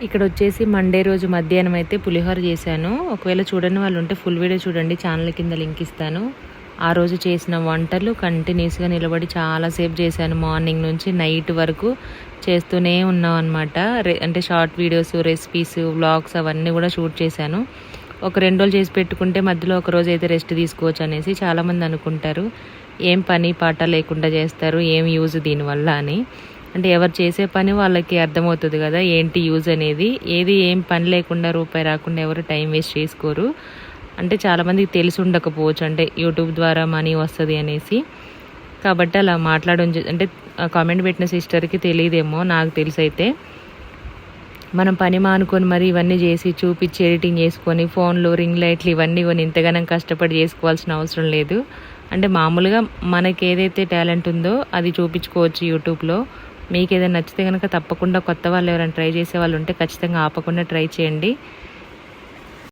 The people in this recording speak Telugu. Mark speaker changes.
Speaker 1: ఇక్కడ వచ్చేసి మండే రోజు మధ్యాహ్నం అయితే పులిహోర చేశాను. ఒకవేళ చూడని వాళ్ళు ఉంటే ఫుల్ వీడియో చూడండి, ఛానల్ కింద లింక్ ఇస్తాను. ఆ రోజు చేసిన వంటలు కంటిన్యూస్గా నిలబడి చాలాసేపు చేశాను. మార్నింగ్ నుంచి నైట్ వరకు చేస్తూనే ఉన్నాం అనమాట. అంటే షార్ట్ వీడియోస్, రెసిపీస్, వ్లాగ్స్ అవన్నీ కూడా షూట్ చేశాను. ఒక 2 రోజులు చేసి పెట్టుకుంటే మధ్యలో ఒక రోజు అయితే రెస్ట్ తీసుకోవచ్చు అనేసి చాలామంది అనుకుంటారు. ఏం పని పాట లేకుండా చేస్తారు, ఏం యూజ్ దీనివల్ల అని. అంటే ఎవరు చేసే పని వాళ్ళకి అర్థమవుతుంది కదా ఏంటి యూజ్ అనేది. ఏం పని లేకుండా రూపాయి రాకుండా ఎవరు టైం వేస్ట్ చేసుకోరు. అంటే చాలామందికి తెలిసి ఉండకపోవచ్చు, అంటే యూట్యూబ్ ద్వారా మనీ వస్తుంది అనేసి. కాబట్టి అలా మాట్లాడడం అంటే కామెంట్ పెట్టిన సిస్టర్కి తెలియదేమో, నాకు తెలిసైతే. మనం పని మానుకొని మరి ఇవన్నీ చేసి చూపించి ఎడిటింగ్ చేసుకొని ఫోన్లు, రింగ్ లైట్లు ఇవన్నీ కొని ఇంతగానం కష్టపడి చేసుకోవాల్సిన అవసరం లేదు. అంటే మామూలుగా మనకి ఏదైతే టాలెంట్ ఉందో అది చూపించుకోవచ్చు యూట్యూబ్లో. మీకు ఏదైనా నచ్చితే కనుక తప్పకుండా కొత్త వాళ్ళు ఎవరైనా ట్రై చేసే వాళ్ళు ఉంటే ఖచ్చితంగా ఆపకుండా ట్రై చేయండి.